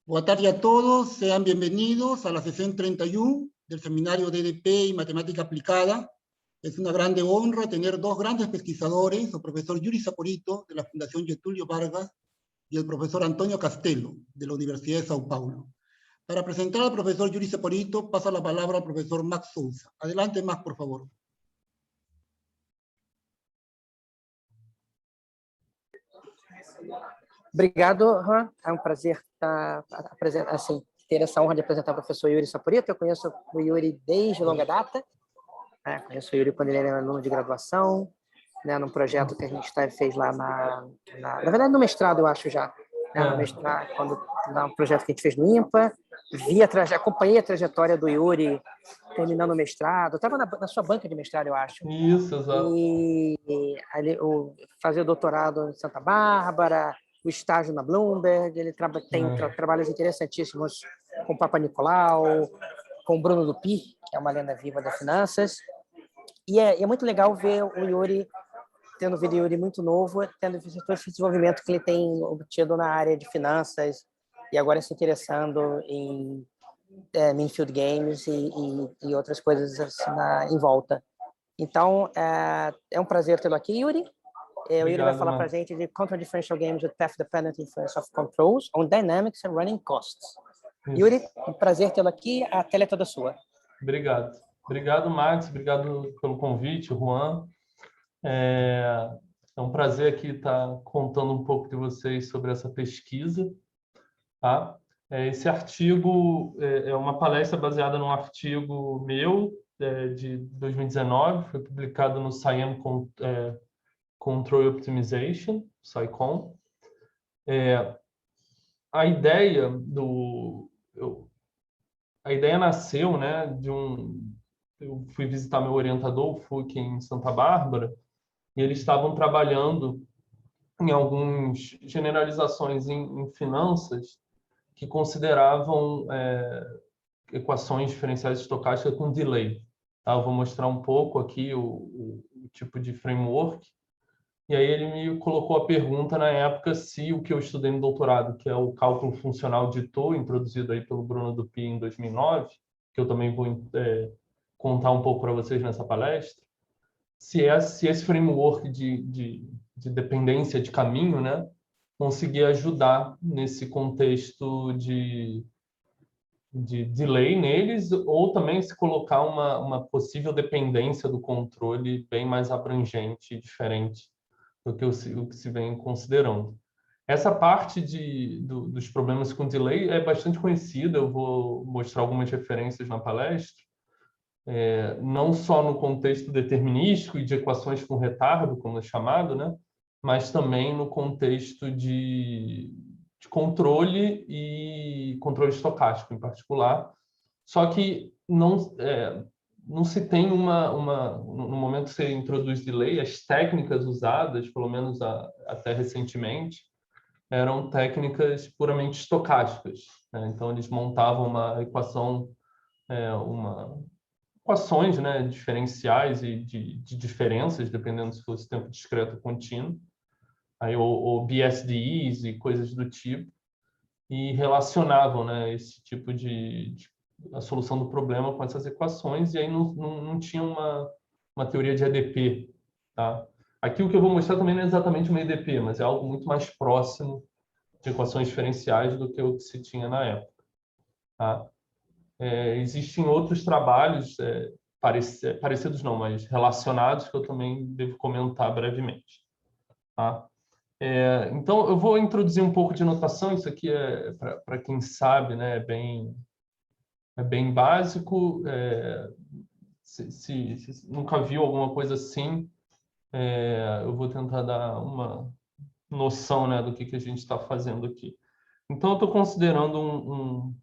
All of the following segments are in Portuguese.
Boa tarde a todos, sean bienvenidos a la sesión 31 del seminario DDP y Matemática Aplicada. Es una grande honra tener dos grandes pesquisadores, el profesor Yuri Saporito, de la Fundación Getúlio Vargas, y el profesor Antonio Castelo, de la Universidad de Sao Paulo. Para presentar al profesor Yuri Saporito, pasa la palabra al profesor Max Souza. Adelante, Max, por favor. Obrigado, Juan. É um prazer ter essa honra de apresentar o professor Yuri Saporito. Eu conheço o Yuri desde longa data. Conheço o Yuri quando ele era aluno de graduação, num projeto que a gente fez lá na verdade, no mestrado, eu acho já. No mestrado, um projeto que a gente fez no IMPA. Acompanhei a trajetória do Yuri terminando o mestrado. Estava na sua banca de mestrado, eu acho. Isso, exato. E fazia o doutorado em Santa Bárbara, o estágio na Bloomberg. Ele tem trabalhos interessantíssimos com o Papa Nicolau, com o Bruno Lupi, que é uma lenda viva das finanças. E é muito legal ver o Yuri, tendo o Yuri muito novo, tendo visto todo esse desenvolvimento que ele tem obtido na área de finanças e agora se interessando em Minfield Games e outras coisas assim, em volta. Então, é um prazer tê-lo aqui, Yuri. O Yuri vai falar para a gente de Control Differential Games with Path-Dependent Influence of Controls on Dynamics and Running Costs. Isso. Yuri, um prazer tê-lo aqui. A tela é toda sua. Obrigado. Obrigado, Max. Obrigado pelo convite, Juan. É um prazer aqui estar contando um pouco de vocês sobre essa pesquisa. Tá? Esse artigo é uma palestra baseada num artigo meu de 2019, foi publicado no SciEM Control Optimization, SciComm. A ideia nasceu, né, eu fui visitar meu orientador, o FUC, em Santa Bárbara, e eles estavam trabalhando em algumas generalizações em finanças que consideravam equações diferenciais estocásticas com delay. Tá? Eu vou mostrar um pouco aqui o tipo de framework. E aí ele me colocou a pergunta na época se o que eu estudei no doutorado, que é o cálculo funcional de Tau, introduzido aí pelo Bruno Dupi em 2009, que eu também vou contar um pouco para vocês nessa palestra, se esse framework de dependência de caminho, né, conseguir ajudar nesse contexto de delay neles, ou também se colocar uma possível dependência do controle bem mais abrangente e diferente do que o que se vem considerando. Essa parte dos problemas com delay é bastante conhecida, eu vou mostrar algumas referências na palestra, não só no contexto determinístico e de equações com retardo, como é chamado, né? Mas também no contexto de controle e controle estocástico em particular. Só que não se tem no momento que você introduz delay, as técnicas usadas, pelo menos até recentemente, eram técnicas puramente estocásticas, né? Então eles montavam uma equação, equações, né, diferenciais e de diferenças, dependendo se fosse tempo discreto ou contínuo, aí, ou BSDEs e coisas do tipo, e relacionavam, né, esse tipo a solução do problema com essas equações, e aí não tinha uma teoria de EDP. Tá? Aqui o que eu vou mostrar também não é exatamente uma EDP, mas é algo muito mais próximo de equações diferenciais do que o que se tinha na época. Tá? Existem outros trabalhos parecidos não, mas relacionados, que eu também devo comentar brevemente. Tá? Então, eu vou introduzir um pouco de notação. Isso aqui para quem sabe, né, é bem básico. Se nunca viu alguma coisa assim, eu vou tentar dar uma noção, né, do que a gente está fazendo aqui. Então, eu estou considerando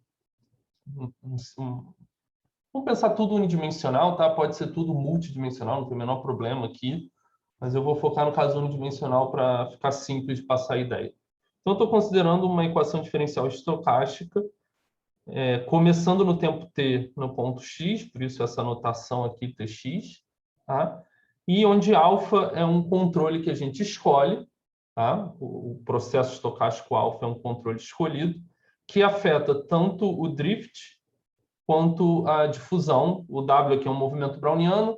vamos pensar tudo unidimensional, tá? Pode ser tudo multidimensional, não tem o menor problema aqui, mas eu vou focar no caso unidimensional para ficar simples de passar a ideia. Então, eu estou considerando uma equação diferencial estocástica, começando no tempo t no ponto x, por isso essa notação aqui, tx, tá? E onde alfa é um controle que a gente escolhe, tá? O processo estocástico alfa é um controle escolhido, que afeta tanto o drift quanto a difusão. O W aqui é um movimento browniano.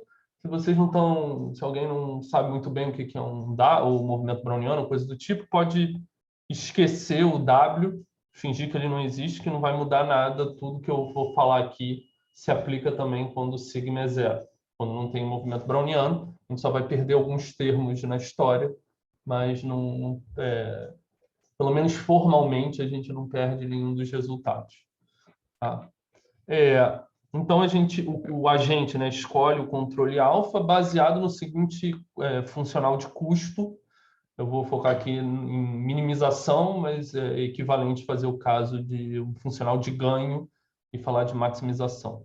Se alguém não sabe muito bem o que é o movimento browniano, coisa do tipo, pode esquecer o W, fingir que ele não existe, que não vai mudar nada. Tudo que eu vou falar aqui se aplica também quando o sigma é zero. Quando não tem movimento browniano, a gente só vai perder alguns termos na história, mas pelo menos formalmente a gente não perde nenhum dos resultados. Tá? Então o agente, né, escolhe o controle alfa baseado no seguinte funcional de custo. Eu vou focar aqui em minimização, mas é equivalente fazer o caso de um funcional de ganho e falar de maximização.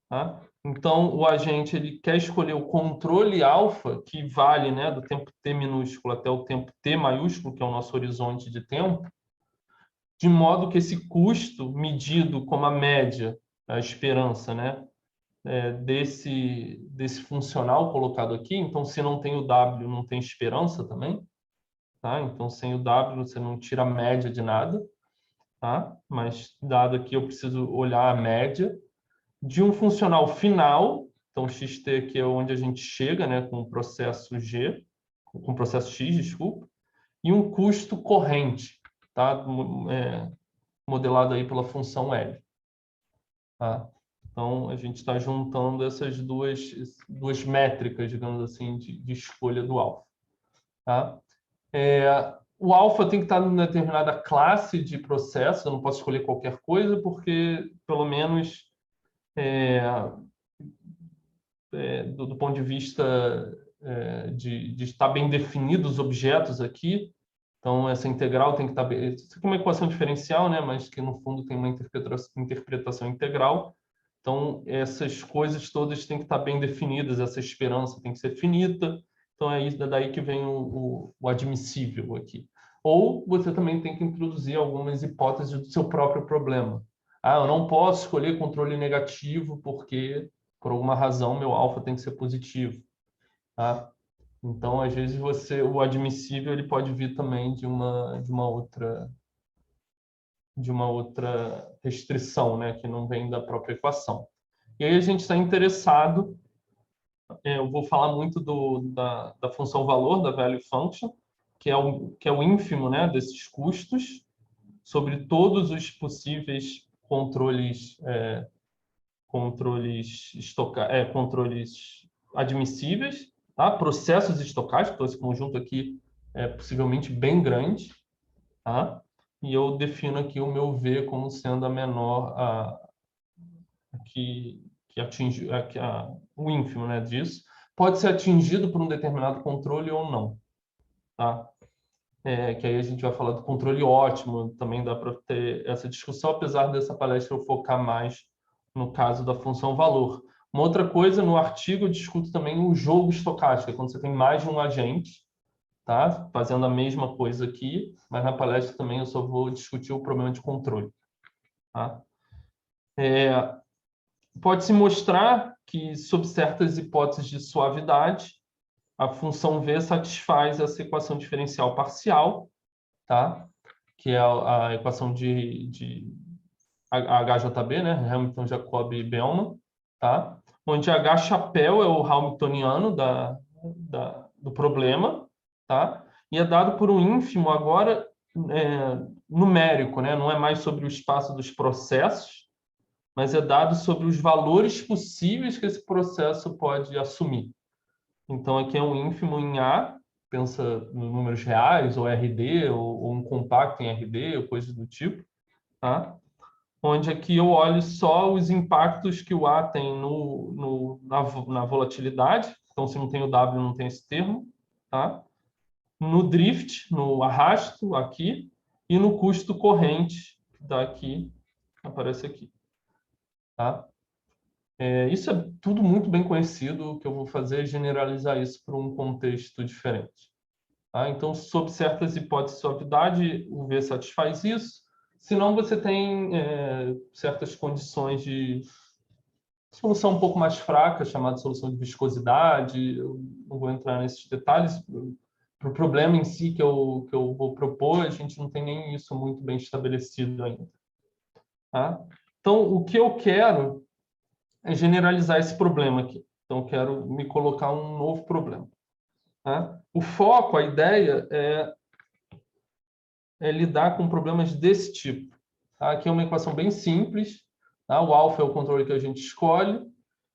Tá? Então, o agente ele quer escolher o controle alfa, que vale, né, do tempo t minúsculo até o tempo t maiúsculo, que é o nosso horizonte de tempo, de modo que esse custo, medido como a média, a esperança, né, desse funcional colocado aqui. Então, se não tem o W, não tem esperança também. Tá? Então, sem o W, você não tira a média de nada. Tá? Mas, dado aqui, eu preciso olhar a média de um funcional final. Então, xt aqui é onde a gente chega, né, com o processo G, com o processo X, desculpa, e um custo corrente, tá? Modelado aí pela função L. Tá? Então, a gente está juntando essas duas métricas, digamos assim, de escolha do alfa. Tá? O alfa tem que estar em determinada classe de processo, eu não posso escolher qualquer coisa, porque, pelo menos, do ponto de vista de estar bem definidos os objetos aqui, então essa integral tem que estar bem... Isso aqui é uma equação diferencial, né? Mas que, no fundo, tem uma interpretação integral. Então, essas coisas todas têm que estar bem definidas, essa esperança tem que ser finita. Então, é daí que vem o admissível aqui. Ou você também tem que introduzir algumas hipóteses do seu próprio problema. Eu não posso escolher controle negativo porque, por alguma razão, meu alfa tem que ser positivo. Tá? Então, às vezes, o admissível ele pode vir também de uma outra restrição, né, que não vem da própria equação. E aí a gente está interessado, eu vou falar muito da função valor, da value function, que é o ínfimo, né, desses custos, sobre todos os possíveis controles admissíveis, tá? Processos estocásticos, então esse conjunto aqui é possivelmente bem grande, tá? E eu defino aqui o meu V como sendo a menor que atinge o ínfimo, né, disso. Pode ser atingido por um determinado controle ou não. Tá? Que aí a gente vai falar do controle ótimo, também dá para ter essa discussão, apesar dessa palestra eu focar mais no caso da função valor. Uma outra coisa, no artigo eu discuto também o jogo estocástico, quando você tem mais de um agente, tá? Fazendo a mesma coisa aqui, mas na palestra também eu só vou discutir o problema de controle. Tá? Pode-se mostrar que, sob certas hipóteses de suavidade, a função V satisfaz essa equação diferencial parcial, tá? Que é a equação de HJB, né? Hamilton, Jacobi e Bellman, tá? Onde H chapéu é o Hamiltoniano do problema, tá? E é dado por um ínfimo agora numérico, né? Não é mais sobre o espaço dos processos, mas é dado sobre os valores possíveis que esse processo pode assumir. Então, aqui é um ínfimo em A, pensa nos números reais, ou RD, ou um compacto em RD, ou coisa do tipo, tá? Onde aqui eu olho só os impactos que o A tem na volatilidade, então se não tem o W, não tem esse termo, tá? No drift, no arrasto, aqui, e no custo corrente, que daqui, aparece aqui. Tá? Isso é tudo muito bem conhecido. O que eu vou fazer é generalizar isso para um contexto diferente. Tá? Então, sob certas hipóteses de suavidade, o V satisfaz isso. Senão, você tem certas condições de solução um pouco mais fraca, chamada solução de viscosidade. Eu não vou entrar nesses detalhes. Para o problema em si que eu vou propor, a gente não tem nem isso muito bem estabelecido ainda. Tá? Então, o que eu quero é generalizar esse problema aqui. Então, eu quero me colocar um novo problema. Tá? O foco, a ideia é lidar com problemas desse tipo. Tá? Aqui é uma equação bem simples. Tá? O alfa é o controle que a gente escolhe.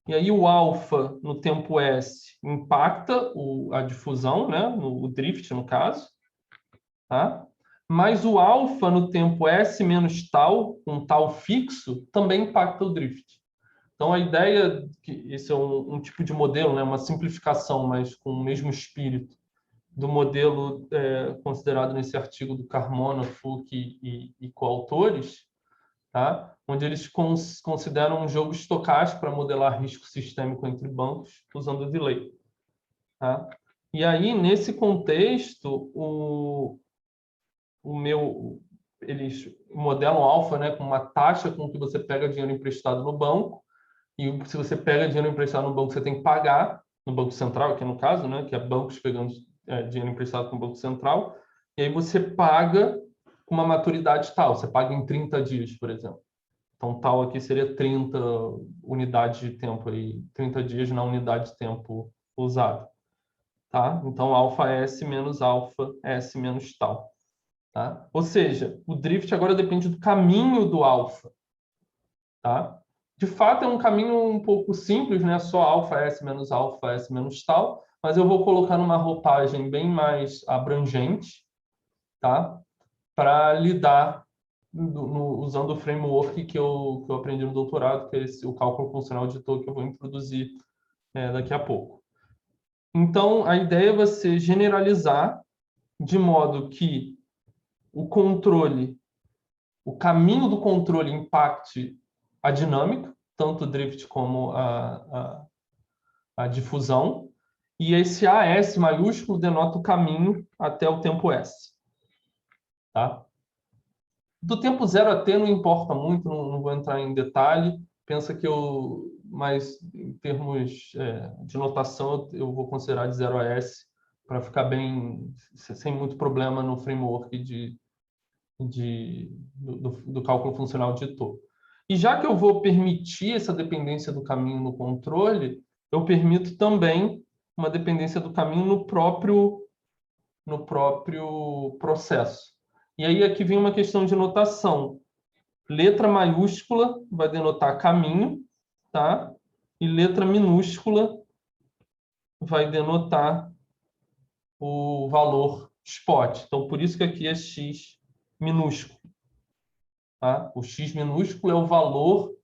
E aí o alfa no tempo S impacta a difusão, né? O drift, no caso. Tá? Mas o alfa no tempo S menos tal, um tal fixo, também impacta o drift. Então, a ideia, que esse é um tipo de modelo, né? Uma simplificação, mas com o mesmo espírito, do modelo considerado nesse artigo do Carmona, Fouque e coautores, tá? Onde eles consideram um jogo estocástico para modelar risco sistêmico entre bancos, usando o delay. Tá? E aí, nesse contexto, eles modelam alfa, né, com uma taxa com que você pega dinheiro emprestado no banco, e se você pega dinheiro emprestado no banco, você tem que pagar, no Banco Central, aqui no caso, né, que é bancos pegando dinheiro emprestado com o Banco Central, e aí você paga com uma maturidade tal, você paga em 30 dias, por exemplo. Então, tal aqui seria 30 unidades de tempo, aí, 30 dias na unidade de tempo usada. Tá? Então, alfa S menos alfa S menos tal. Tá? Ou seja, o drift agora depende do caminho do alfa. Tá? De fato, é um caminho um pouco simples, né? Só alfa S menos tal, mas eu vou colocar numa roupagem bem mais abrangente, tá? Para lidar usando o framework que eu aprendi no doutorado, que é o cálculo funcional de Toque, que eu vou introduzir daqui a pouco. Então, a ideia é você generalizar de modo que o caminho do controle impacte a dinâmica, tanto o drift como a difusão, e esse AS maiúsculo denota o caminho até o tempo S. Tá? Do tempo 0 a t não importa muito, não vou entrar em detalhe, pensa que mas em termos de notação, eu vou considerar de 0 a S, para ficar bem, sem muito problema no framework do cálculo funcional de Toque. E já que eu vou permitir essa dependência do caminho no controle, eu permito também uma dependência do caminho no próprio processo. E aí aqui vem uma questão de notação. Letra maiúscula vai denotar caminho, tá? E letra minúscula vai denotar o valor spot. Então, por isso que aqui é x minúsculo. Tá? O x minúsculo é o valor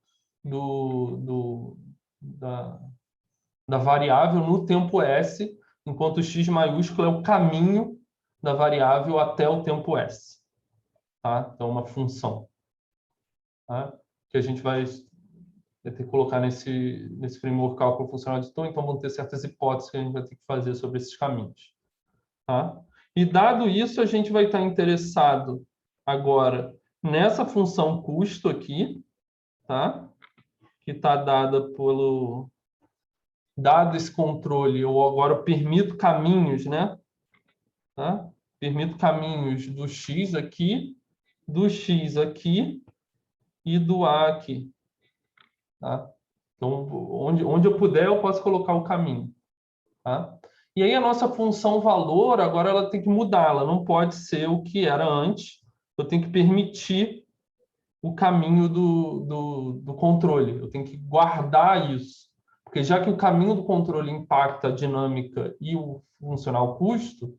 da variável no tempo S, enquanto o x maiúsculo é o caminho da variável até o tempo S. Tá? Então, uma função. Tá? Que a gente vai ter que colocar nesse framework cálculo funcional de Toque, então vão ter certas hipóteses que a gente vai ter que fazer sobre esses caminhos. Tá? E dado isso, a gente vai estar interessado agora nessa função custo aqui, tá? Que está dada dado esse controle, eu agora permito caminhos, né? Tá? Permito caminhos do x aqui e do a aqui. Tá? Então, onde eu puder, eu posso colocar o caminho. Tá? E aí a nossa função valor, agora ela tem que mudar, ela não pode ser o que era antes, eu tenho que permitir o caminho do controle, eu tenho que guardar isso. Porque já que o caminho do controle impacta a dinâmica e o funcional custo,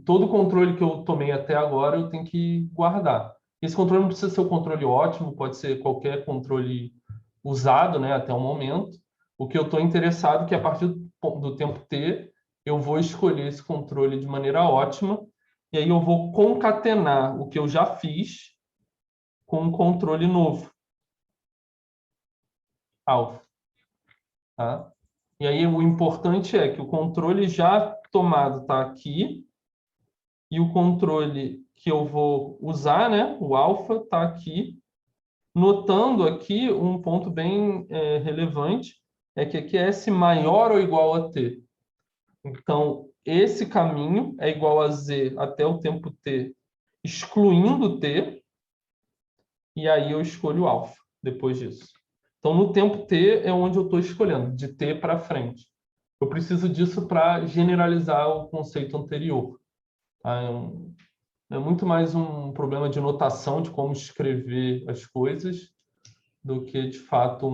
todo o controle que eu tomei até agora eu tenho que guardar. Esse controle não precisa ser o controle ótimo, pode ser qualquer controle usado, né, até o momento. O que eu estou interessado é que a partir do tempo t, eu vou escolher esse controle de maneira ótima, e aí eu vou concatenar o que eu já fiz com um controle novo, alfa. Tá? E aí o importante é que o controle já tomado está aqui, e o controle que eu vou usar, né, o alfa, está aqui, notando aqui um ponto bem relevante, é que aqui é S maior ou igual a T. Então, esse caminho é igual a Z até o tempo T, excluindo T, e aí eu escolho o alfa depois disso. Então, no tempo t é onde eu estou escolhendo, de t para frente. Eu preciso disso para generalizar o conceito anterior. Tá? É muito mais um problema de notação, de como escrever as coisas, do que, de fato,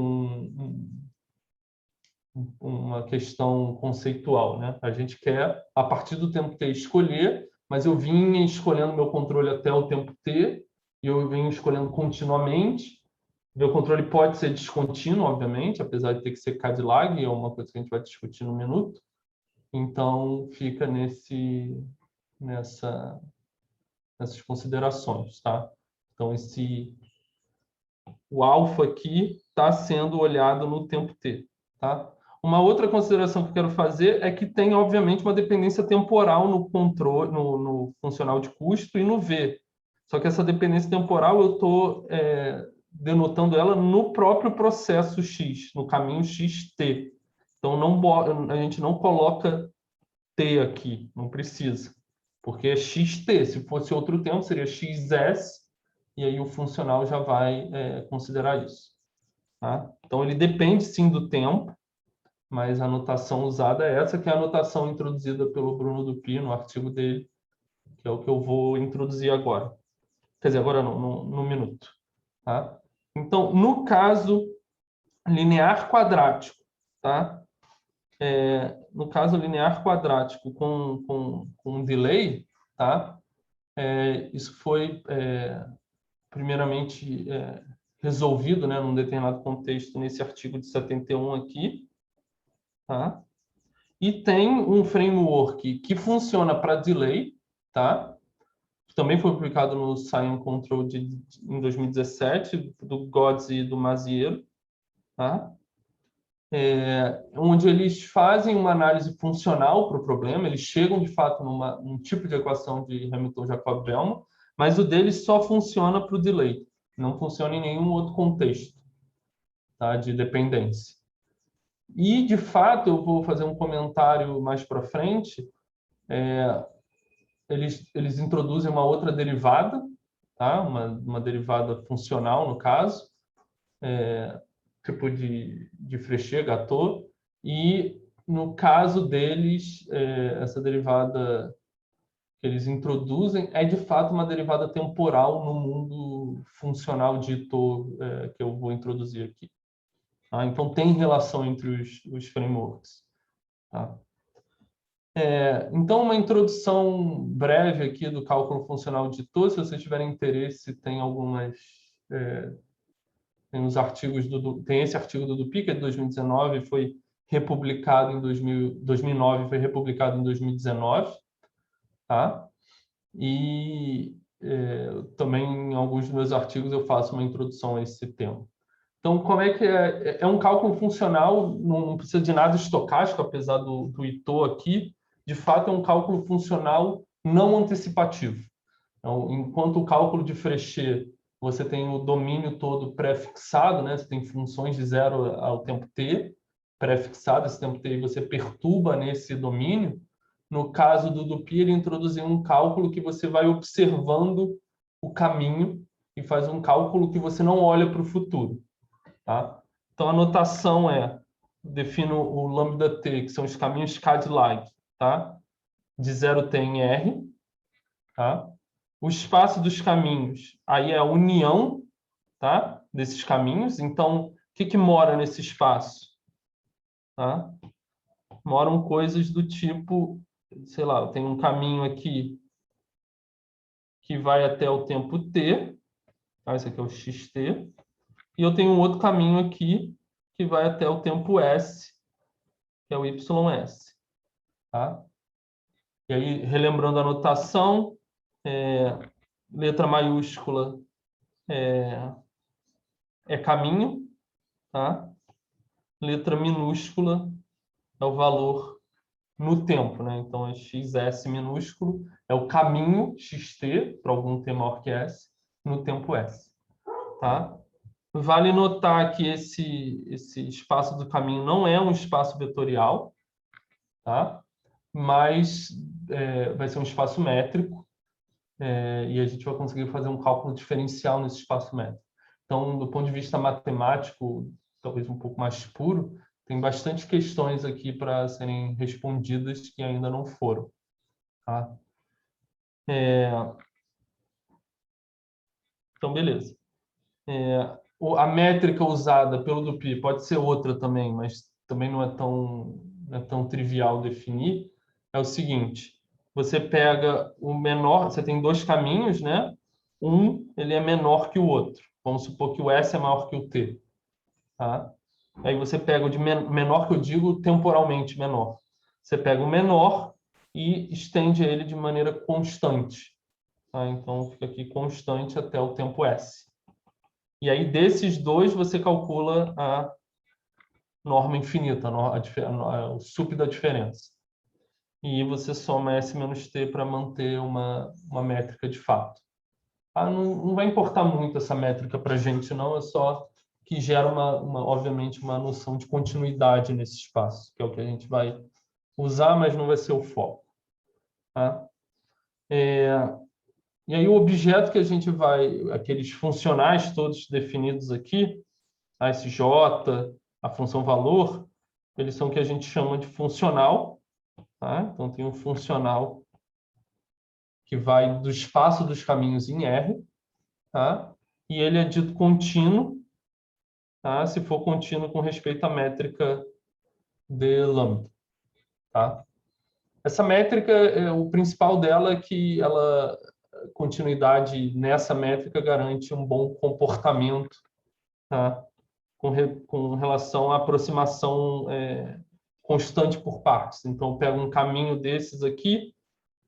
uma questão conceitual, né? A gente quer, a partir do tempo t, escolher, mas eu vinha escolhendo meu controle até o tempo t, e eu venho escolhendo continuamente. Meu controle pode ser descontínuo, obviamente, apesar de ter que ser Cadillac, é uma coisa que a gente vai discutir no minuto. Então, fica nessas considerações, tá? Então, o alfa aqui está sendo olhado no tempo t, tá? Uma outra consideração que eu quero fazer é que tem, obviamente, uma dependência temporal no controle, no funcional de custo e no V. Só que essa dependência temporal eu estou denotando ela no próprio processo X, no caminho XT. Então, a gente não coloca T aqui, não precisa, porque é XT. Se fosse outro tempo, seria XS, e aí o funcional já vai considerar isso. Tá? Então, ele depende, sim, do tempo, mas a notação usada é essa, que é a notação introduzida pelo Bruno Dupuy no artigo dele, que é o que eu vou introduzir agora. Quer dizer, agora no minuto. Tá? Então, no caso linear quadrático, tá? No caso linear quadrático com um delay, tá? Isso foi primeiramente resolvido, né, num determinado contexto nesse artigo de 71 aqui, tá? E tem um framework que funciona para delay, tá? Também foi publicado no Science Control em 2017, do Godz e do Maziero, tá? Onde eles fazem uma análise funcional para o problema, eles chegam, de fato, num tipo de equação de Hamilton-Jacob-Bellman, mas o deles só funciona para o delay, não funciona em nenhum outro contexto, tá, de dependência. E, de fato, eu vou fazer um comentário mais para frente, eles introduzem uma outra derivada, tá? Uma derivada funcional, no caso, tipo de Frechet-Gateau, e no caso deles, essa derivada que eles introduzem é de fato uma derivada temporal no mundo funcional dito que eu vou introduzir aqui. Tá? Então tem relação entre os frameworks. Tá? Então, uma introdução breve aqui do cálculo funcional de Ditour. Se vocês tiverem interesse, tem algumas... tem os artigos tem esse artigo do Dupuy, que é de 2019, foi republicado em 2009, foi republicado em 2019, tá? E também em alguns dos meus artigos eu faço uma introdução a esse tema. Então, como é que é? É um cálculo funcional, não precisa de nada estocástico, apesar do Itoh aqui. De fato, é um cálculo funcional não antecipativo. Então, enquanto o cálculo de Frechet, você tem o domínio todo pré-fixado, né? Você tem funções de 0 ao tempo t pré-fixado, esse tempo t você perturba nesse domínio. No caso do Dupuy, ele introduziu um cálculo que você vai observando o caminho e faz um cálculo que você não olha para o futuro. Tá? Então, a notação defino o lambda t, que são os caminhos Cadillac, tá? De 0t em R. Tá? O espaço dos caminhos, aí é a união, tá? Desses caminhos. Então, o que mora nesse espaço? Tá? Moram coisas do tipo, sei lá, eu tenho um caminho aqui que vai até o tempo t, tá? Esse aqui é o xt, e eu tenho um outro caminho aqui que vai até o tempo s, que é o ys. Tá? E aí, relembrando a notação, letra maiúscula é caminho, tá? Letra minúscula é o valor no tempo, né? Então, é xs minúsculo é o caminho xt, para algum t maior que s, no tempo s. Tá? Vale notar que esse espaço do caminho não é um espaço vetorial, tá? Mas vai ser um espaço métrico, e a gente vai conseguir fazer um cálculo diferencial nesse espaço métrico. Então, do ponto de vista matemático, talvez um pouco mais puro, tem bastante questões aqui para serem respondidas que ainda não foram. Tá? Então, beleza. A métrica usada pelo Dupi pode ser outra também, mas também não é tão trivial definir. É o seguinte, você pega o menor, você tem dois caminhos, né? Ele é menor que o outro. Vamos supor que o S é maior que o T. Tá? Aí você pega o de menor, que eu digo temporalmente menor. Você pega o menor e estende ele de maneira constante. Tá? Então, fica aqui constante até o tempo S. E aí, desses dois, você calcula a norma infinita, o sup da diferença. E você soma S menos T para manter uma métrica de fato. Não vai importar muito essa métrica para a gente, não. É só que gera, obviamente, uma noção de continuidade nesse espaço, que é o que a gente vai usar, mas não vai ser o foco. Tá? E aí o objeto que a gente vai, aqueles funcionais todos definidos aqui, a SJ, a função valor, eles são o que a gente chama de funcional. Tá? Então tem um funcional que vai do espaço dos caminhos em R, tá? E ele é dito contínuo, tá? Se for contínuo com respeito à métrica de lambda. Tá? Essa métrica, o principal dela é que continuidade nessa métrica garante um bom comportamento, tá? Com relação à aproximação constante por partes. Então, eu pego um caminho desses aqui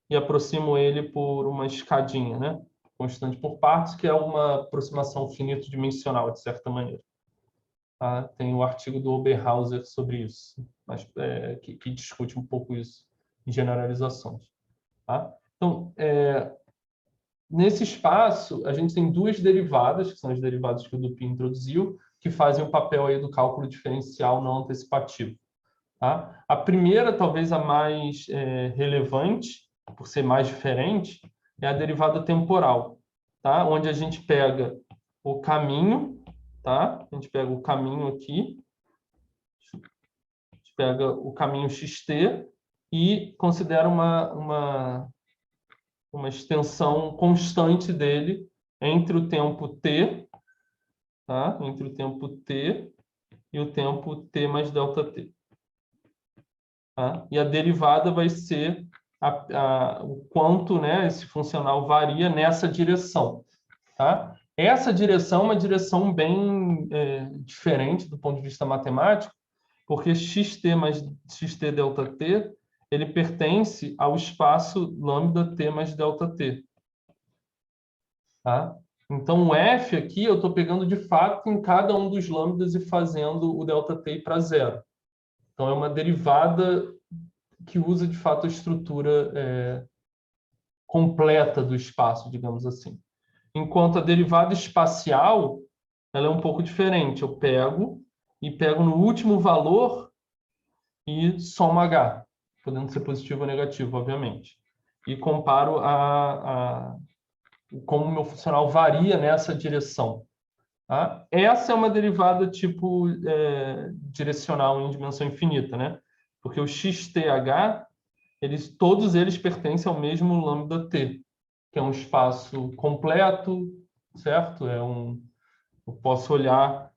e aproximo ele por uma escadinha, né? Constante por partes, que é uma aproximação finito-dimensional, de certa maneira. Tá? Tem o artigo do Oberhauser sobre isso, mas, que discute um pouco isso em generalizações. Tá? Então, nesse espaço, a gente tem duas derivadas, que são as derivadas que o Dupi introduziu, que fazem o papel aí do cálculo diferencial não antecipativo. Tá? A primeira, talvez a mais relevante, por ser mais diferente, é a derivada temporal, tá? Onde a gente pega o caminho, tá? A gente pega o caminho aqui, a gente pega o caminho xt e considera uma extensão constante dele entre o tempo t, tá? Entre o tempo t e o tempo t mais ΔT. Tá? E a derivada vai ser o quanto, né, esse funcional varia nessa direção. Tá? Essa direção é uma direção bem diferente do ponto de vista matemático, porque xt mais xt ΔT ele pertence ao espaço lambda t mais ΔT. Tá? Então, o f aqui eu estou pegando de fato em cada um dos lambdas e fazendo o ΔT para zero. Então, é uma derivada que usa, de fato, a estrutura completa do espaço, digamos assim. Enquanto a derivada espacial, ela é um pouco diferente. Eu pego no último valor e somo h, podendo ser positivo ou negativo, obviamente. E comparo como o meu funcional varia nessa direção. Tá? Essa é uma derivada tipo direcional em dimensão infinita, né? Porque o xth, todos eles pertencem ao mesmo lambda t, que é um espaço completo, certo? Eu posso olhar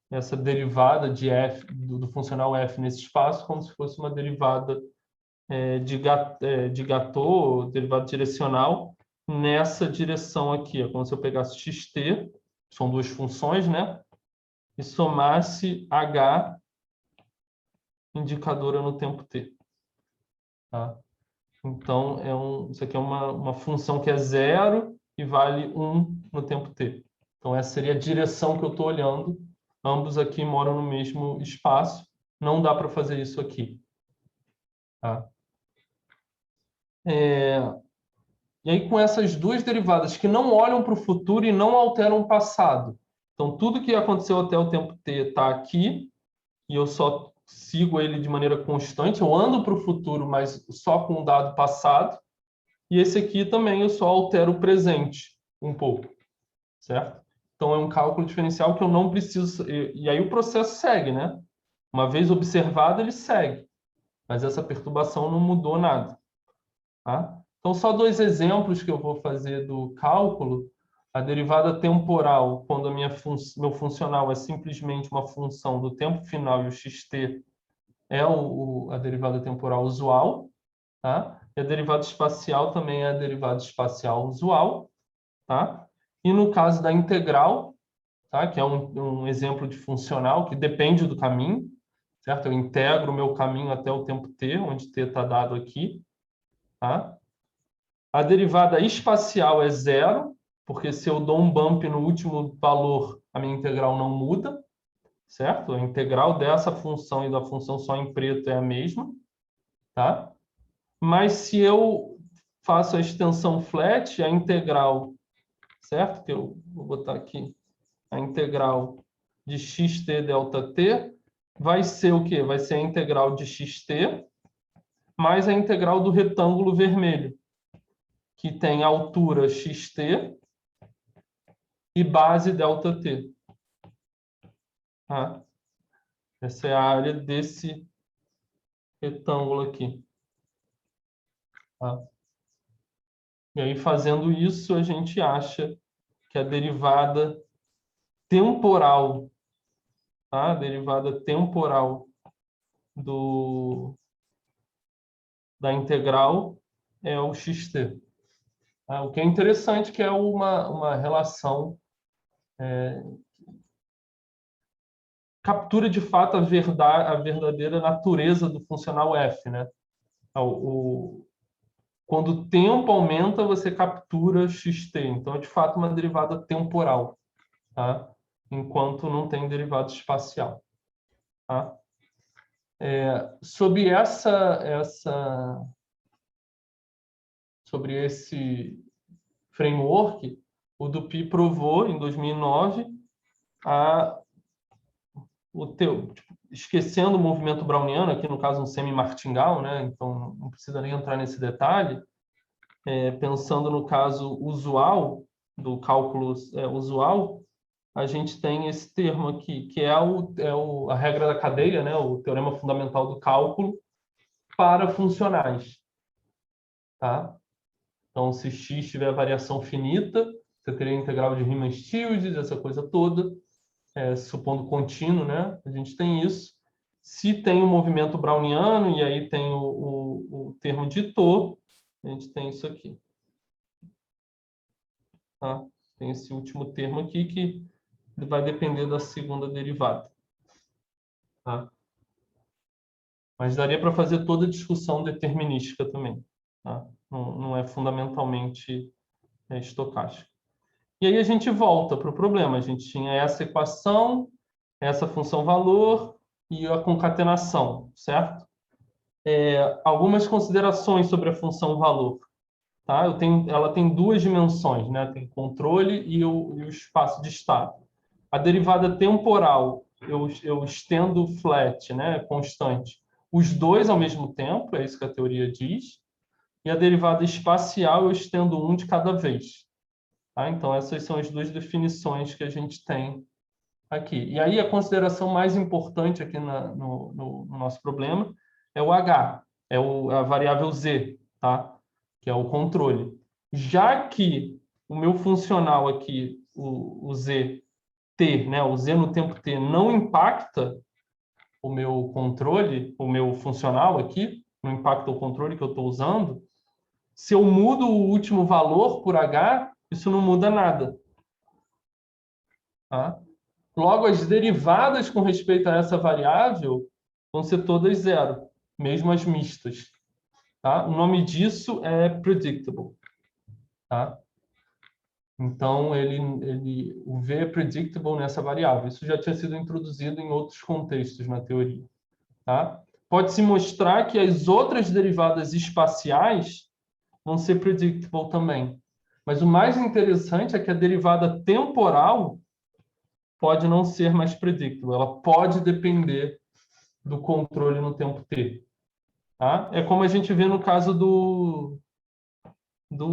essa derivada de f do funcional f nesse espaço como se fosse uma derivada de Gatot, derivada direcional, nessa direção aqui. É como se eu pegasse xt, são duas funções, né? E somasse h indicadora no tempo t. Tá? Então, isso aqui é uma função que é zero e vale 1 no tempo t. Então, essa seria a direção que eu estou olhando. Ambos aqui moram no mesmo espaço. Não dá para fazer isso aqui. Tá? E aí, com essas duas derivadas que não olham para o futuro e não alteram o passado. Então, tudo que aconteceu até o tempo t está aqui, e eu só sigo ele de maneira constante. Eu ando para o futuro, mas só com o dado passado. E esse aqui também eu só altero o presente um pouco, certo? Então, é um cálculo diferencial que eu não preciso... E aí o processo segue, né? Uma vez observado, ele segue. Mas essa perturbação não mudou nada. Tá? Então, só 2 exemplos que eu vou fazer do cálculo. A derivada temporal, quando meu funcional é simplesmente uma função do tempo final e o xt é a derivada temporal usual. Tá? E a derivada espacial também é a derivada espacial usual. Tá? E no caso da integral, tá? Que é um exemplo de funcional que depende do caminho, certo? Eu integro o meu caminho até o tempo t, onde t está dado aqui. Tá? A derivada espacial é 0, porque se eu dou um bump no último valor, a minha integral não muda, certo? A integral dessa função e da função só em preto é a mesma. Tá? Mas se eu faço a extensão flat, a integral, certo? Que eu vou botar aqui, a integral de xt ΔT vai ser o quê? Vai ser a integral de xt mais a integral do retângulo vermelho, que tem altura xt e base ΔT. Tá? Essa é a área desse retângulo aqui. Tá? E aí, fazendo isso, a gente acha que a derivada temporal, tá? A derivada temporal da integral é o xt. Tá? O que é interessante que é uma relação captura de fato a verdadeira natureza do funcional f, né? Quando o tempo aumenta, você captura xt. Então, é de fato uma derivada temporal, tá? Enquanto não tem derivada espacial. Tá? Sobre esse framework, o Dupuy provou, em 2009, esquecendo o movimento browniano, aqui no caso um semi-martingale, né? Então não precisa nem entrar nesse detalhe, pensando no caso usual, do cálculo usual, a gente tem esse termo aqui, que é a regra da cadeia, né? O teorema fundamental do cálculo para funcionais. Tá? Então, se x tiver variação finita, você teria a integral de Riemann-Stieltjes, essa coisa toda, supondo contínuo, né? A gente tem isso. Se tem o movimento browniano, e aí tem o termo de Tor, a gente tem isso aqui. Tá? Tem esse último termo aqui que vai depender da segunda derivada. Tá? Mas daria para fazer toda a discussão determinística também. Tá? Não é fundamentalmente estocástica. E aí a gente volta para o problema. A gente tinha essa equação, essa função valor e a concatenação, certo? Algumas considerações sobre a função valor. Tá? Ela tem 2 dimensões, né? Tem controle e o espaço de estado. A derivada temporal, eu estendo flat, né? Constante, os 2 ao mesmo tempo, é isso que a teoria diz. E a derivada espacial, eu estendo um de cada vez. Tá? Então, essas são as 2 definições que a gente tem aqui. E aí, a consideração mais importante aqui no nosso problema é o H, a variável Z, tá? Que é o controle. Já que o meu funcional aqui, o Z, T, né? O Z no tempo T não impacta o meu controle, o meu funcional aqui, não impacta o controle que eu estou usando, se eu mudo o último valor por H, isso não muda nada. Tá? Logo, as derivadas com respeito a essa variável vão ser todas 0, mesmo as mistas. Tá? O nome disso é predictable. Tá? Então, o V é predictable nessa variável. Isso já tinha sido introduzido em outros contextos na teoria. Tá? Pode-se mostrar que as outras derivadas espaciais vão ser predictable também. Mas o mais interessante é que a derivada temporal pode não ser mais predictable. Ela pode depender do controle no tempo t. Tá? É como a gente vê no caso do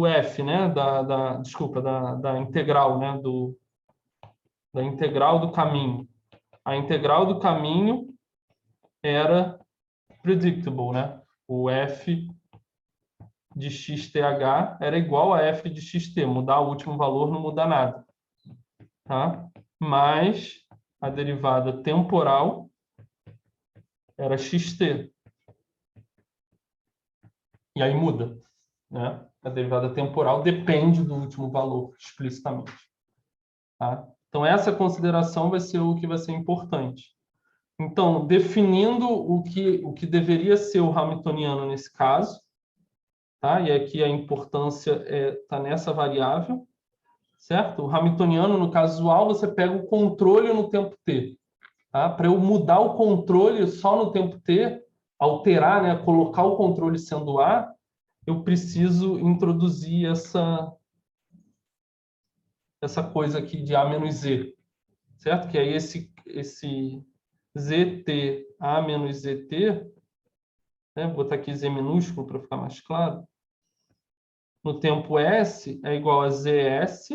f, né? Desculpa, da integral, né? da integral do caminho. A integral do caminho era predictable, né? O f de xt era igual a f de xt. Mudar o último valor não muda nada. Tá? Mas a derivada temporal era xt. E aí muda, né? A derivada temporal depende do último valor, explicitamente. Tá? Então, essa consideração vai ser o que vai ser importante. Então, definindo o que deveria ser o hamiltoniano nesse caso, tá? E aqui a importância está nessa variável, certo? O hamiltoniano, no caso usual, você pega o controle no tempo t. Tá? Para eu mudar o controle só no tempo t, alterar, né, colocar o controle sendo A, eu preciso introduzir essa coisa aqui de A menos Z, certo? Que aí esse ZT, A menos ZT, né? Vou botar aqui Z minúsculo para ficar mais claro. No tempo S é igual a ZS,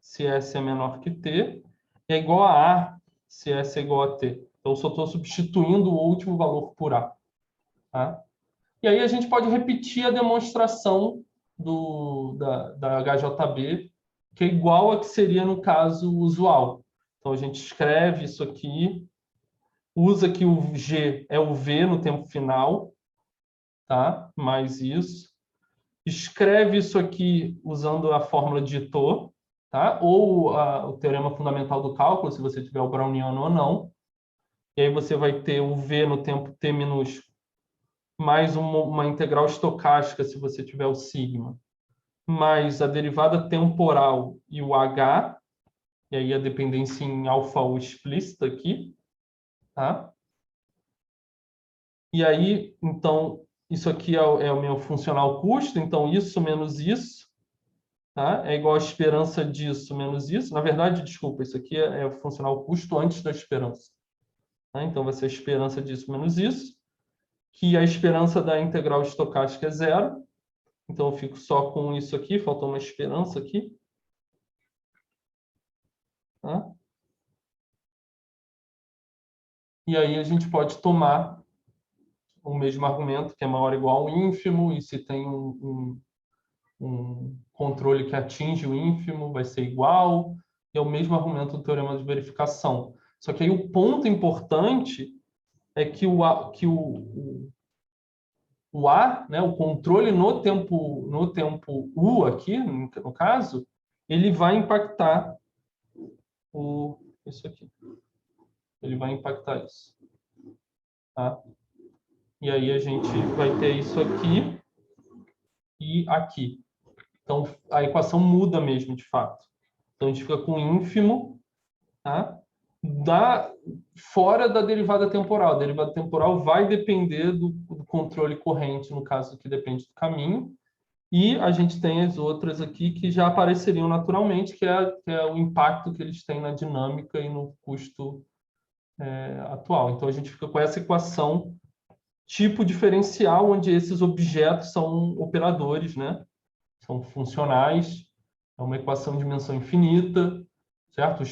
se S é menor que T, e é igual a A, se S é igual a T. Então, eu só estou substituindo o último valor por A. Tá? E aí a gente pode repetir a demonstração da HJB, que é igual a que seria no caso usual. Então, a gente escreve isso aqui, usa que o G é o V no tempo final, tá? Mais isso. Escreve isso aqui usando a fórmula de Ito, tá? Ou o teorema fundamental do cálculo, se você tiver o browniano ou não. E aí você vai ter o V no tempo t minúsculo, mais uma integral estocástica, se você tiver o sigma, mais a derivada temporal e o h, e aí a dependência em alfa U explícita aqui, tá? E aí, então, isso aqui é o meu funcional custo, então isso menos isso, tá? É igual a esperança disso menos isso. Na verdade, desculpa, isso aqui é o funcional custo antes da esperança. Tá? Então, vai ser a esperança disso menos isso, que a esperança da integral estocástica é zero. Então, eu fico só com isso aqui, faltou uma esperança aqui. Tá? E aí a gente pode tomar o mesmo argumento, que é maior ou igual ao ínfimo, e se tem um controle que atinge o ínfimo, vai ser igual. E é o mesmo argumento do teorema de verificação. Só que aí o ponto importante é que o A, né, o controle no tempo U aqui, no caso, ele vai impactar isso aqui. Ele vai impactar isso. Tá? E aí a gente vai ter isso aqui e aqui. Então, a equação muda mesmo, de fato. Então, a gente fica com ínfimo, tá? Fora da derivada temporal. A derivada temporal vai depender do controle corrente, no caso que depende do caminho. E a gente tem as outras aqui que já apareceriam naturalmente, que é o impacto que eles têm na dinâmica e no custo atual. Então, a gente fica com essa equação tipo diferencial, onde esses objetos são operadores, né? São funcionais, é uma equação de dimensão infinita, certo?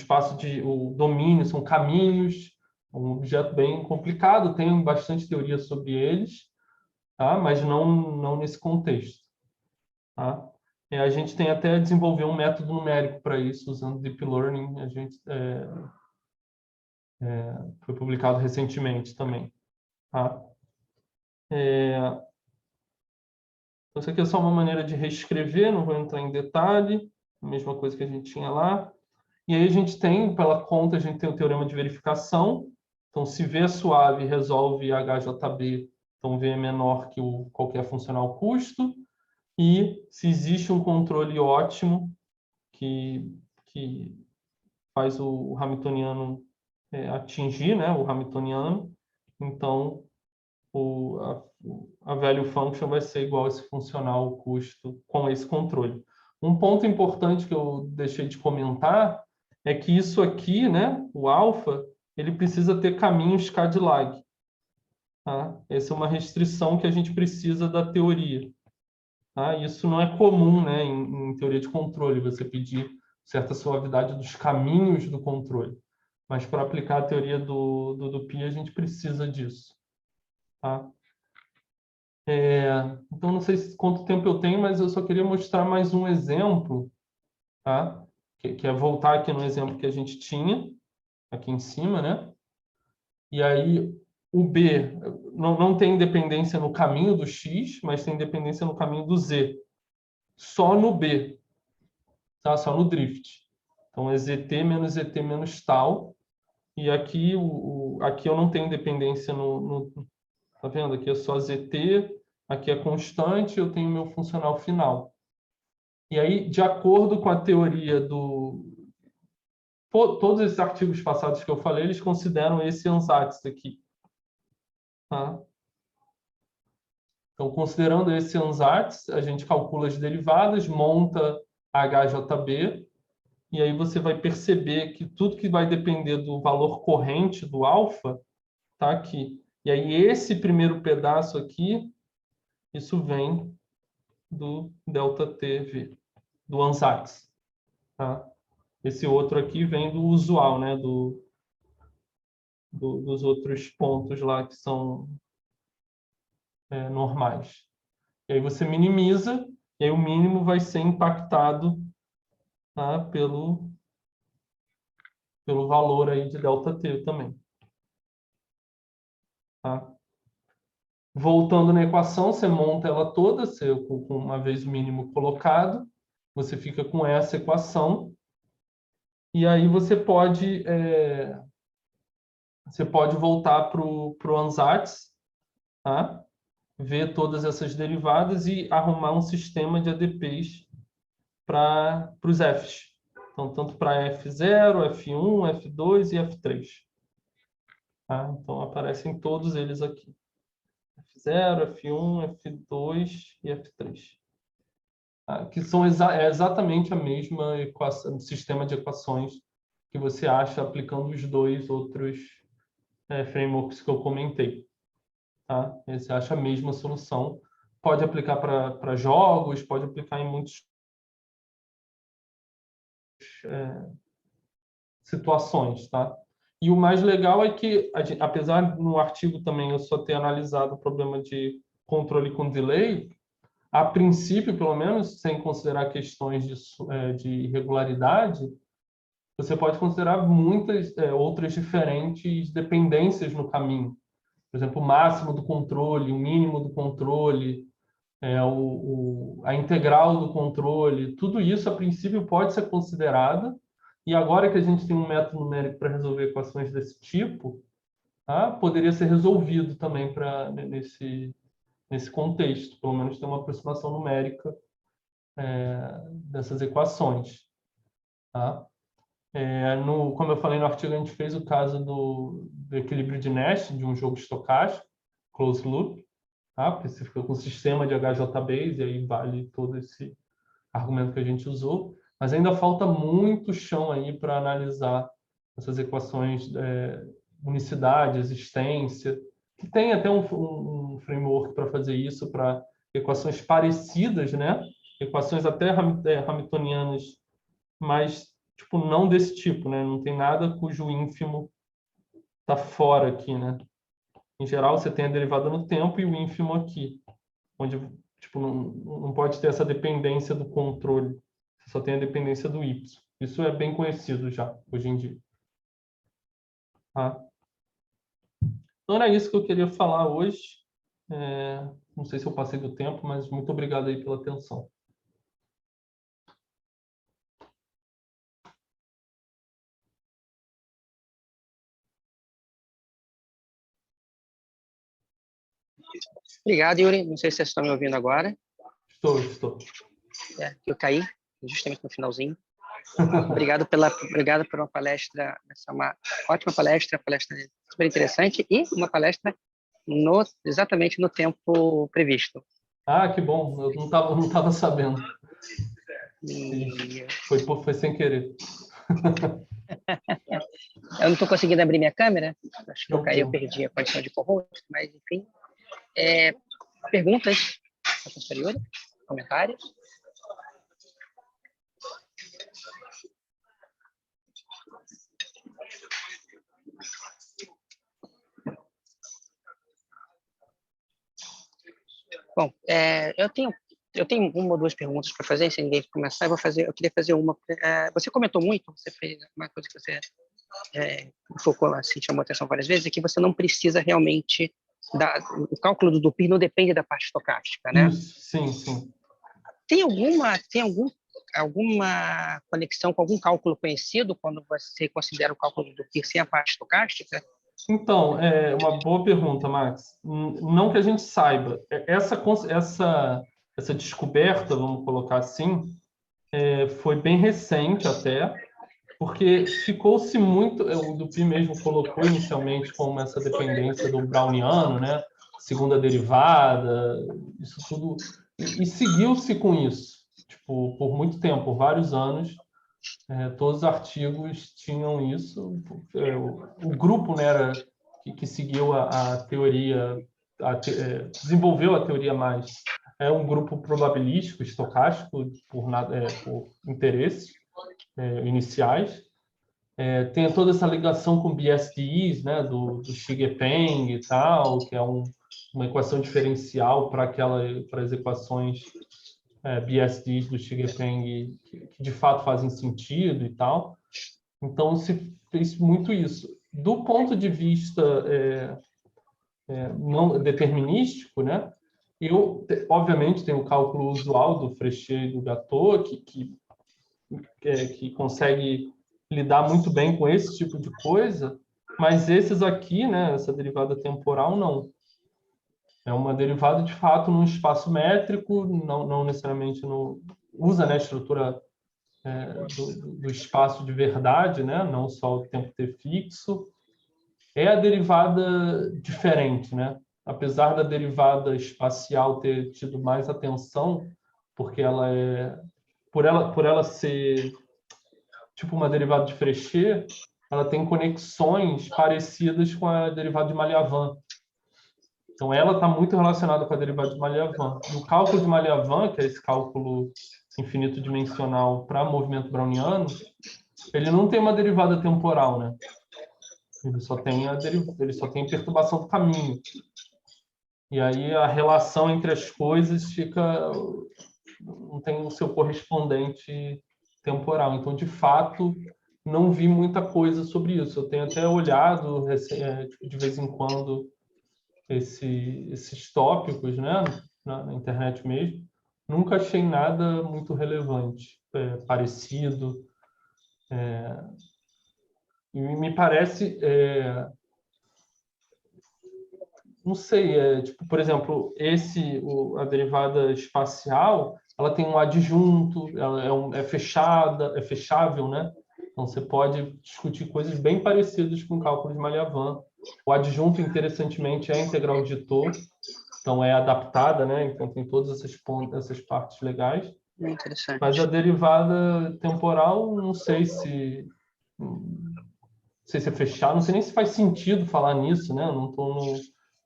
O domínio são caminhos, é um objeto bem complicado, tem bastante teoria sobre eles, tá? Mas não nesse contexto. Tá? A gente tem até desenvolver um método numérico para isso, usando Deep Learning, a gente foi publicado recentemente também. Tá? Então, isso aqui é só uma maneira de reescrever, não vou entrar em detalhe, a mesma coisa que a gente tinha lá. E aí a gente tem, pela conta, a gente tem o teorema de verificação. Então, se V é suave, resolve HJB, então V é menor que qualquer funcional custo. E se existe um controle ótimo que faz o hamiltoniano atingir, né, o hamiltoniano, então a value function vai ser igual a esse funcional custo com esse controle. Um ponto importante que eu deixei de comentar é que isso aqui, né, o alfa, ele precisa ter caminhos Cadillac. Tá? Essa é uma restrição que a gente precisa da teoria. Tá? Isso não é comum, né, em teoria de controle, você pedir certa suavidade dos caminhos do controle. Mas para aplicar a teoria do Pi, a gente precisa disso. Tá? Então, não sei quanto tempo eu tenho, mas eu só queria mostrar mais um exemplo, tá? Que é voltar aqui no exemplo que a gente tinha, aqui em cima, né? E aí, o B não tem dependência no caminho do X, mas tem dependência no caminho do Z. Só no B, tá? Só no drift. Então, é ZT menos ZT menos tal. E aqui, aqui eu não tenho dependência tá vendo? Aqui é só ZT, aqui é constante, eu tenho meu funcional final. E aí, de acordo com a teoria todos esses artigos passados que eu falei, eles consideram esse ansatz aqui. Tá? Então, considerando esse ansatz, a gente calcula as derivadas, monta HJB, e aí você vai perceber que tudo que vai depender do valor corrente do alfa está aqui. E aí, esse primeiro pedaço aqui, isso vem do ΔTV, do ansatz. Tá? Esse outro aqui vem do usual, né? Dos outros pontos lá que são normais. E aí você minimiza, e aí o mínimo vai ser impactado, tá? pelo valor aí de ΔT também. Tá? Voltando na equação, você monta ela toda, com uma vez o mínimo colocado, você fica com essa equação, e aí você pode voltar para o ansatz, tá? Ver todas essas derivadas e arrumar um sistema de ADPs para os Fs. Então, tanto para F0, F1, F2 e F3. Tá? Então, aparecem todos eles aqui. F0, F1, F2 e F3. Tá? Que são exatamente a mesma equação, sistema de equações que você acha aplicando os dois outros frameworks que eu comentei. Tá? Você acha a mesma solução. Pode aplicar para jogos, pode aplicar em muitas situações. Tá? E o mais legal é que, apesar no artigo também eu só ter analisado o problema de controle com delay, a princípio, pelo menos, sem considerar questões de irregularidade, você pode considerar muitas outras diferentes dependências no caminho. Por exemplo, o máximo do controle, o mínimo do controle, a integral do controle, tudo isso, a princípio, pode ser considerado. E agora que a gente tem um método numérico para resolver equações desse tipo, tá? Poderia ser resolvido também nesse contexto, pelo menos ter uma aproximação numérica dessas equações. Tá? Como eu falei no artigo, a gente fez o caso do equilíbrio de Nash, de um jogo estocástico, closed loop, tá? Porque você fica com um sistema de HJBase, e aí vale todo esse argumento que a gente usou, mas ainda falta muito chão aí para analisar essas equações, unicidade, existência, que tem até um framework para fazer isso, para equações parecidas, né? Equações até hamiltonianas, mas tipo, não desse tipo, né? Não tem nada cujo ínfimo está fora aqui, né? Em geral, você tem a derivada no tempo e o ínfimo aqui, onde tipo, não pode ter essa dependência do controle, você só tem a dependência do y. Isso é bem conhecido já, hoje em dia. Tá? Então, era isso que eu queria falar hoje. Não sei se eu passei do tempo, mas muito obrigado aí pela atenção. Obrigado, Yuri. Não sei se vocês estão me ouvindo agora. Estou. Eu caí justamente no finalzinho. Obrigado por uma palestra, uma ótima palestra super interessante e uma palestra exatamente no tempo previsto. Ah, que bom. Eu não tava sabendo. Foi sem querer. Eu não estou conseguindo abrir minha câmera. Acho que eu caí, eu perdi a condição de co-host, mas enfim. Perguntas? Comentários? Bom, eu tenho uma ou duas perguntas para fazer, se ninguém começar, eu queria fazer uma. Você comentou muito, você fez uma coisa que você focou, assim, chamou atenção várias vezes, é que você não precisa realmente, o cálculo do Dupy não depende da parte estocástica, né? Isso, sim. Tem alguma conexão com algum cálculo conhecido quando você considera o cálculo do Dupy sem a parte estocástica? Então, é uma boa pergunta, Max. Não que a gente saiba. Essa descoberta, vamos colocar assim, foi bem recente até, porque ficou-se muito... O Dupy mesmo colocou inicialmente como essa dependência do browniano, né? Segunda derivada, isso tudo. E seguiu-se com isso, tipo, por muito tempo, por vários anos. Todos os artigos tinham isso. O grupo, né, que seguiu a teoria, desenvolveu a teoria mais. É um grupo probabilístico, estocástico, por interesses iniciais. Tem toda essa ligação com BSDs, né, do Xi-Peng e tal, que é uma equação diferencial para as equações BSDs do Xi-Peng que de fato fazem sentido e tal. Então se fez muito isso. Do ponto de vista não determinístico, né? Eu obviamente tenho o cálculo usual do Fréchet e do Gateau que consegue lidar muito bem com esse tipo de coisa, mas esses aqui, né? Essa derivada temporal não. É uma derivada, de fato, num espaço métrico, não necessariamente usa, né, a estrutura do espaço de verdade, né, não só o tempo t fixo. É a derivada diferente, né? Apesar da derivada espacial ter tido mais atenção, porque por ela ser tipo uma derivada de Fréchet, ela tem conexões parecidas com a derivada de Malyavin. Então, ela está muito relacionada com a derivada de Malyavin. E o cálculo de Malyavin, que é esse cálculo infinito dimensional para movimento browniano, ele não tem uma derivada temporal, né? Ele só tem perturbação do caminho. E aí a relação entre as coisas não tem o seu correspondente temporal. Então, de fato, não vi muita coisa sobre isso. Eu tenho até olhado de vez em quando esses tópicos, né, na internet mesmo, nunca achei nada muito relevante, parecido. E me parece, não sei, tipo, por exemplo, a derivada espacial, ela tem um adjunto, ela é fechável, né? Então você pode discutir coisas bem parecidas com o cálculo de Malyavin. O adjunto, interessantemente, é a integral de Tou, então é adaptada, né? Então tem todas essas partes legais. Interessante. Mas a derivada temporal, não sei se é fechado, não sei nem se faz sentido falar nisso, né? Eu não estou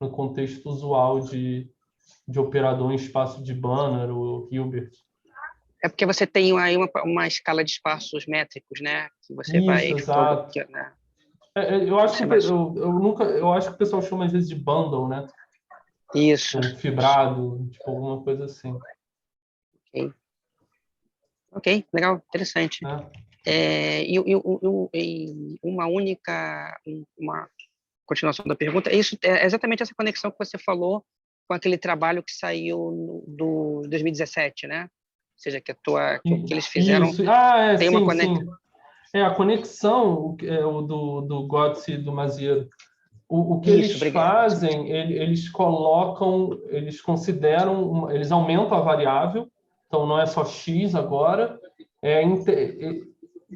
no contexto usual de operador em espaço de Banner ou Hilbert. É porque você tem aí uma escala de espaços métricos, né? Que você Isso, vai... exato. Né? Eu acho que eu acho que o pessoal chama às vezes de bundle, né? Isso. Um fibrado, tipo alguma coisa assim. Ok, legal, interessante. E uma continuação da pergunta, isso é exatamente essa conexão que você falou com aquele trabalho que saiu do 2017, né? Ou seja, que eles fizeram... Isso. Tem sim, uma conexão. sim. A conexão o do Götze e do Maziedo. O que eles fazem, eles consideram, eles aumentam a variável, então não é só x agora,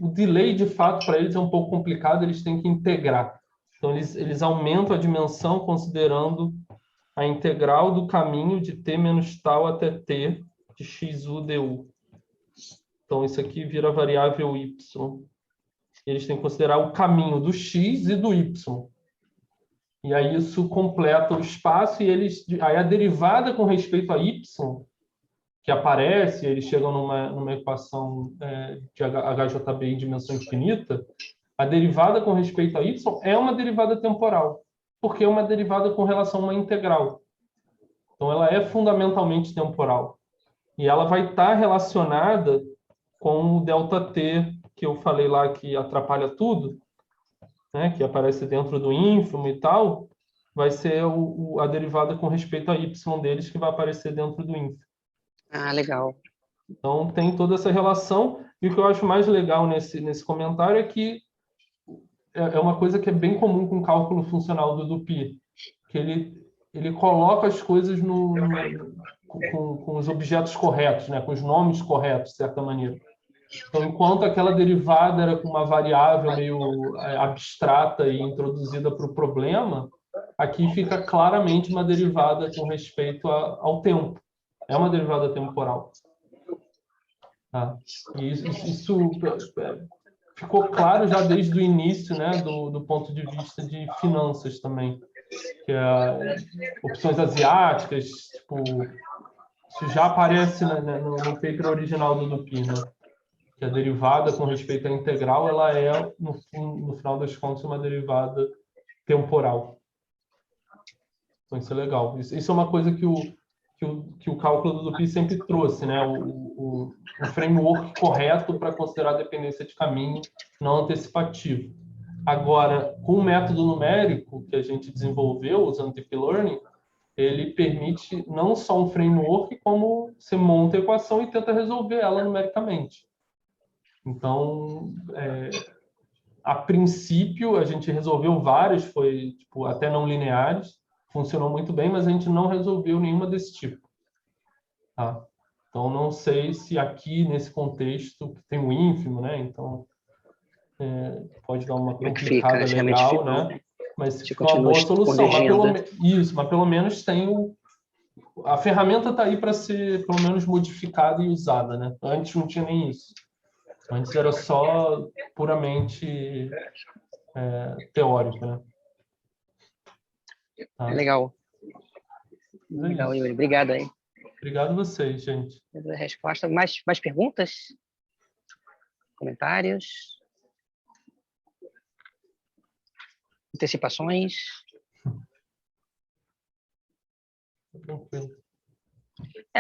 o delay, de fato, para eles é um pouco complicado, eles têm que integrar. Então, eles aumentam a dimensão considerando a integral do caminho de t menos tal até t de xu du. Então, isso aqui vira variável y. Eles têm que considerar o caminho do x e do y. E aí isso completa o espaço e aí a derivada com respeito a y que aparece, eles chegam numa equação de HJB em dimensão infinita, A derivada com respeito a y é uma derivada temporal, porque é uma derivada com relação a uma integral. Então, ela é fundamentalmente temporal. E ela vai estar relacionada com o ΔT, que eu falei lá que atrapalha tudo, né, que aparece dentro do ínfimo e tal, vai ser a derivada com respeito a y deles que vai aparecer dentro do ínfimo. Ah, legal. Então, tem toda essa relação. E o que eu acho mais legal nesse comentário é que é uma coisa que é bem comum com o cálculo funcional do Dupi, que ele coloca as coisas com os objetos corretos, né, com os nomes corretos, de certa maneira. Então, enquanto aquela derivada era com uma variável meio abstrata e introduzida para o problema, aqui fica claramente uma derivada com respeito ao tempo. É uma derivada temporal. Tá? E isso ficou claro já desde o início, né, do ponto de vista de finanças também. Que opções asiáticas, tipo, isso já aparece no paper original do Dupi, né? Que a derivada com respeito à integral, ela é, no final das contas, uma derivada temporal. Então, isso é legal. Isso é uma coisa que o cálculo do Dupi sempre trouxe, né? O framework correto para considerar a dependência de caminho não antecipativo. Agora, com o método numérico que a gente desenvolveu, usando Deep Learning, ele permite não só um framework, como você monta a equação e tenta resolver ela numericamente. Então, a princípio, a gente resolveu várias, foi tipo, até não lineares, funcionou muito bem, mas a gente não resolveu nenhuma desse tipo. Tá? Então, não sei se aqui, nesse contexto, tem o ínfimo, né? Então, pode dar uma complicada legal, né? Mas fica uma boa solução. Mas pelo menos tem a ferramenta está aí para ser, pelo menos, modificada e usada, né? Antes não tinha nem isso. Antes era só puramente teórico, né? Tá. Legal. Legal, Yuri. Obrigado aí. Obrigado a vocês, gente. A resposta. Mais perguntas? Comentários? Antecipações? Tranquilo.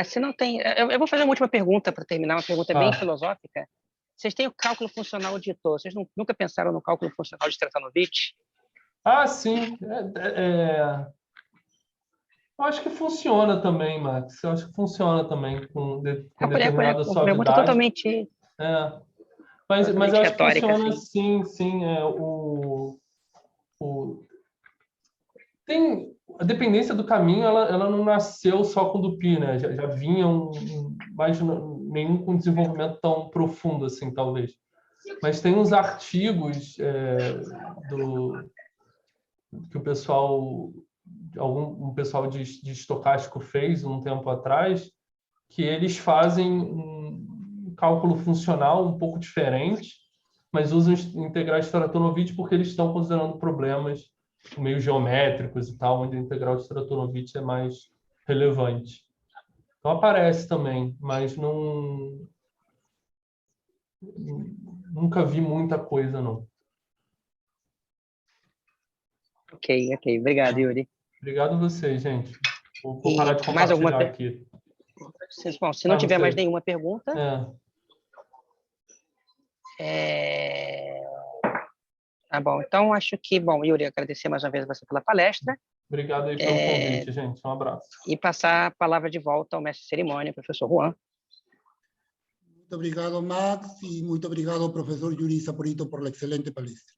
Se não tem... Eu vou fazer uma última pergunta para terminar, uma pergunta bem filosófica. Vocês têm o cálculo funcional de Ito. Vocês nunca pensaram no cálculo funcional de Stratanovich? Ah, sim. Eu acho que funciona também, Max. Eu acho que funciona também com determinada suavidade. Pergunta totalmente... Mas eu acho que funciona assim. sim. A dependência do caminho, ela não nasceu só com o Dupi, né? Já vinha mas nenhum com desenvolvimento tão profundo assim, talvez. Mas tem uns artigos que o pessoal, um pessoal de estocástico fez um tempo atrás, que eles fazem um cálculo funcional um pouco diferente, mas usam integrais de Stratonovich porque eles estão considerando problemas meio geométricos e tal, onde a integral de Stratonovich é mais relevante. Então aparece também, mas nunca vi muita coisa, não. Ok. Obrigado, Yuri. Obrigado a vocês, gente. Vou parar de compartilhar aqui. Bom, se não tiver mais nenhuma pergunta... bom, então acho que... Bom, Yuri, agradecer mais uma vez você pela palestra. Obrigado aí pelo convite, gente. Um abraço. E passar a palavra de volta ao mestre de cerimônia, professor Juan. Muito obrigado, Max, e muito obrigado, professor Yuri Saporito, por la excelente palestra.